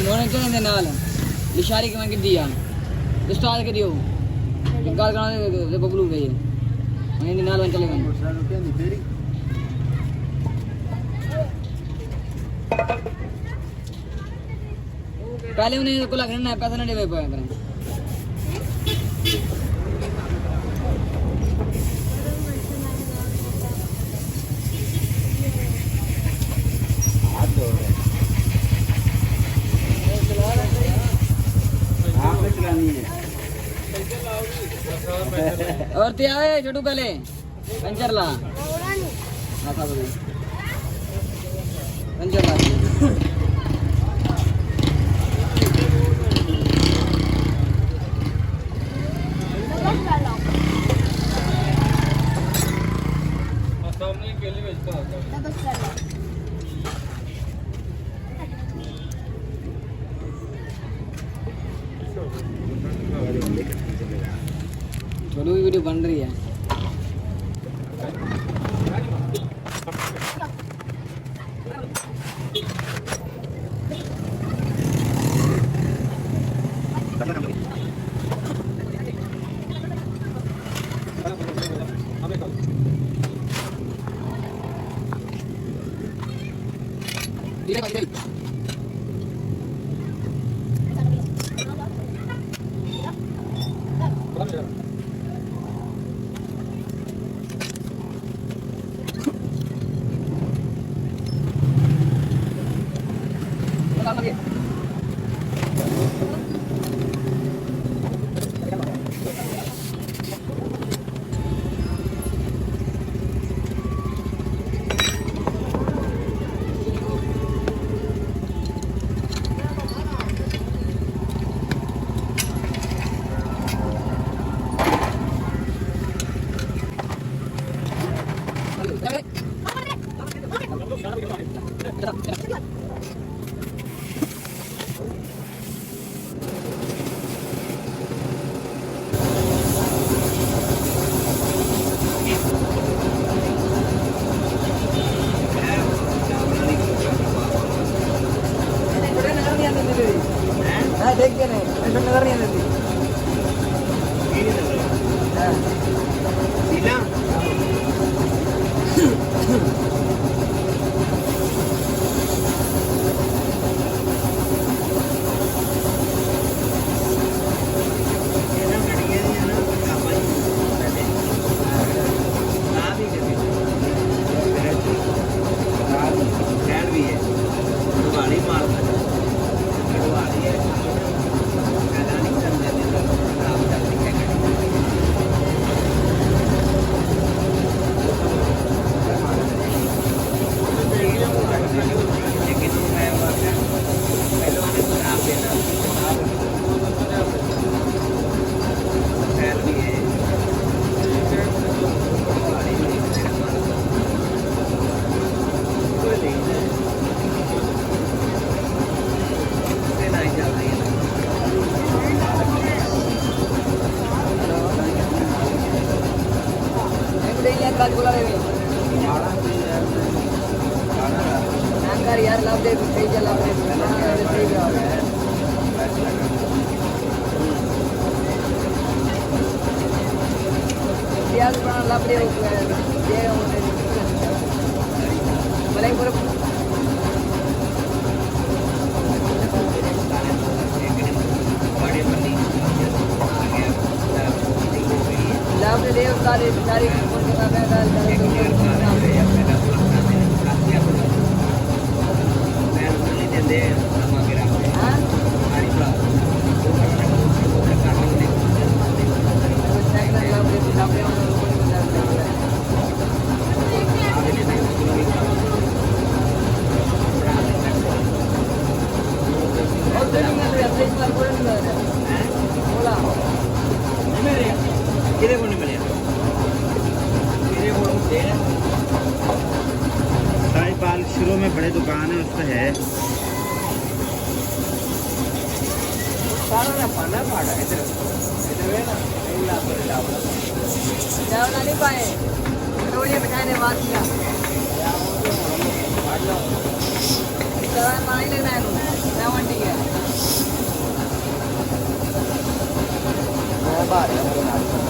लोने चले नाल इशारे के मैं दिया स्टार्ट करियो गाल गाना दे बबलू गए मैं नाल चले गए पहले उन्हें को लगना है पैसा नहीं दे पाया करें और ते आए छोटू पहले पंचर ला पंचर ला सामने केले बेचता छोटू की वीडियो बन रही है देख के नहीं ऐसा नजर नहीं आती यार लाभ दे लाभ दे लाभ दे लाभ दे सारी सारी साईपाल शुरू में बड़े दुकान है उस पर है नहीं पाए रोड़ियाँ बिठाने बात किया पानी लगना है मैं वंटी गया मैं बाहर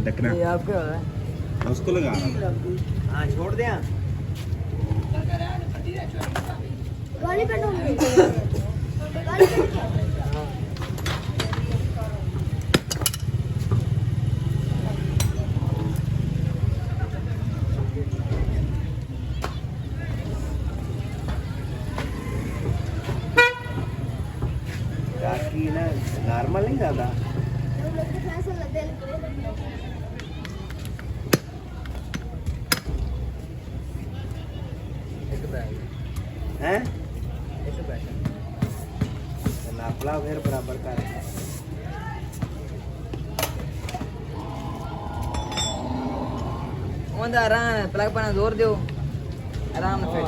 ढकना ये आपके हो रहा है उसको लगा हाँ छोड़ दे गाड़ी पे गाड़ी पे नॉर्मल नहीं ज्यादा हैं नापला फिर बराबर कर आराम प्लग पाना जोर दो आराम से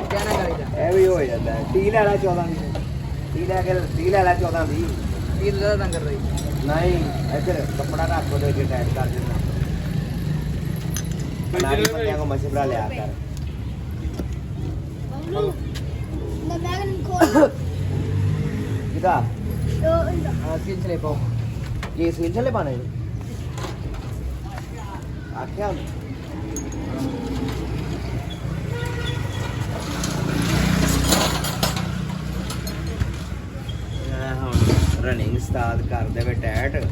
क्या ना करेगा ਇਹ ਵੀ ਹੋ ਜਾਂਦਾ ਹੈ 30 ਲੈ ਲਾ 14 ਦੀ 30 ਲੈ ਲਾ 14 ਦੀ ये ज्यादा तंग कर रही ਨਹੀਂ ਇੱਧਰ ਕੱਪੜਾ ਰੱਖ ਦੋ ਜੇ ਟਾਈਟ ਕਰ ਦੇਣਾ ਨਾਰੀ ਬੰਦਿਆਂ ਕੋ ਮਸ਼ਵਰਾ ਲਿਆ ਕਰ ना मैगन खोल ਕਿਦਾ तो इनका हाँ सील चले पाओ ਇਹ ਸੀਲ ਥੱਲੇ ਪਾਣੇ ਆਖਿਆ ਹੁਣ ਰਨਿੰਗ ਸਟਾਰਟ ਕਰ ਦੇਵੇ ਟੈਟ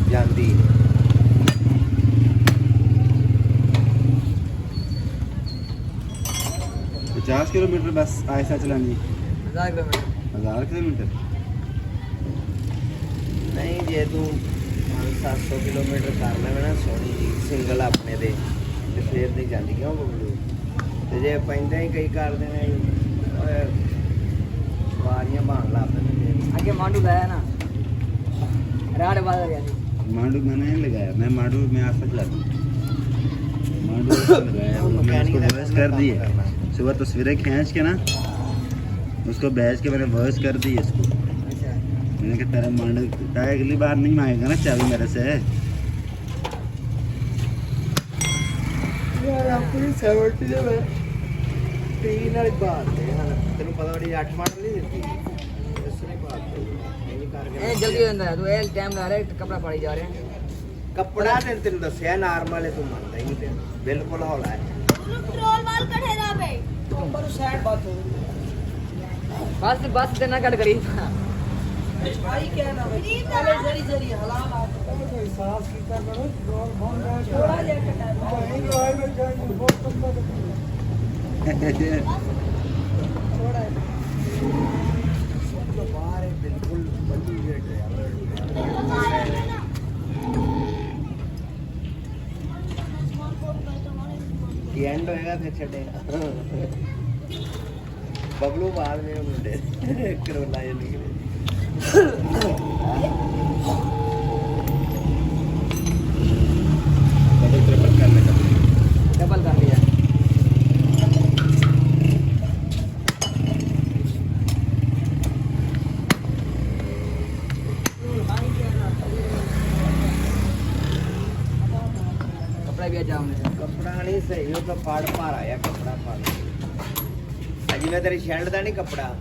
ਜਾਂਦੀ 50 किलोमीटर बस ऐसा चलानी 1000 किलोमीटर 1000 किलोमीटर नहीं ਜੇ ਤੂੰ 500-700 ਕਿਲੋਮੀਟਰ ਕਰ ਲਵੇਂ ਨਾ ਸੋਹਣੀ ਜੀ ਸਿੰਗਲ ਆਪਣੇ ਦੇ ਤੇ ਫੇਰ ਨਹੀਂ ਜਾਂਦੀ ਕਿਉਂ ਬਬਲੂ ਤੇ ਜੇ ਪੈਂਦਾ ਹੀ ਕਈ ਕਰਦੇ ਨੇ ਓਏ ਵਾਰੀਆਂ ਬਾਣ ਲਾ ਦਿੰਦੇ ਨੇ आगे मांडू लाया ना राड बाज गया थी मांडू मैंने नहीं लगाया, मैं मांडू में आज तक लगा मांडू लगाया, मैं उसको वॉइस कर दी है सुबह तस्वीरें खींच के ना उसको भेज के मैंने वॉइस कर दी इसको। अच्छा मैंने कहा तेरा मांडू अगली बार नहीं मांगेगा ना चाबी मेरे से। ਯਾਰ ਆਪਣੀ 70 ਦੇ ਮੈਂ ਟੀਨ ਵਾਲੀ ਬਾਤ ਹੈ ਹਾਂ ਤੈਨੂੰ ਪਤਾ ਉਹਦੀ 8 ਮਾਡਲ ਨਹੀਂ ਦਿੱਤੀ ਇਸ ਨੇ ਬਾਤ ਇਹ ਕਰਕੇ ए जल्दी अंदर है तू ए टाइम ला रहे कपड़ा फाड़ी जा रहे हैं ਕੱਪੜਾ ਤੈਨੂੰ ਦੱਸਿਆ ਨਾਰਮਲ ਹੈ ਤੂੰ ਮੰਨਦਾ ਹੀ ਨਹੀਂ ਪਿਆ ਬਿਲਕੁਲ ਹੌਲਾ ਹੈ पेट्रोल वाल कठे ना बे बस इतना कट करी गरीब ना ਬਾਹਰ ਹੈ ਬਿਲਕੁਲ ਬੱਲੀ ਰੇਟ ਹੈ ਕੀ ਐਂਡ ਹੋਏਗਾ ਫਿਰ ਛੱਡੇਗਾ ਬਬਲੂ ਬਾਲ ਮੇਰੇ ਮੁੰਡੇ ਕਰੋਲਾ ਜੇ ਨਿਕਲੇ ट्रिपल करने का डबल कर लिया कपड़ा भी अच्छा होने से ਕੱਪੜਾ ਨਹੀਂ ਸਹੀ ਉਹ ਤਾਂ ਫਾੜ ਭਾਰ ਆਇਆ ਕੱਪੜਾ ਫਾੜ ਅਜੀ ਮੈਂ ਤੇਰੀ ਸ਼ਰਟ ਦਾ ਨਹੀਂ ਕੱਪੜਾ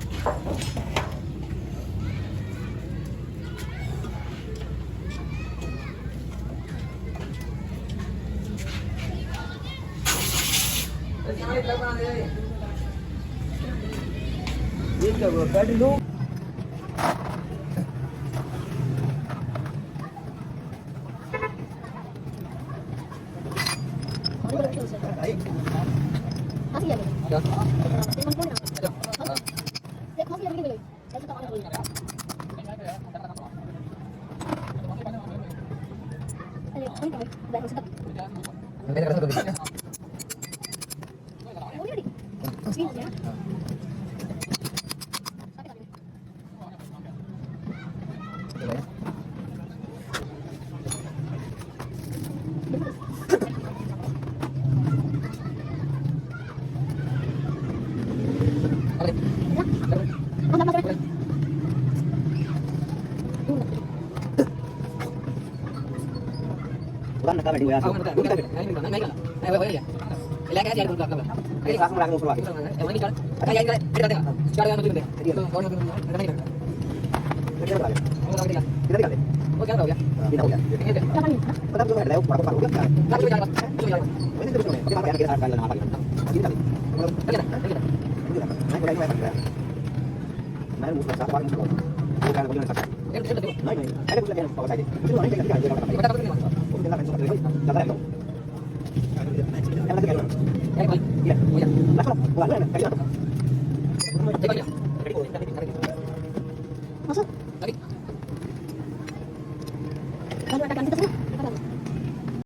ये क्या वो बैठ लो निकाल बैठी हुआ है देखो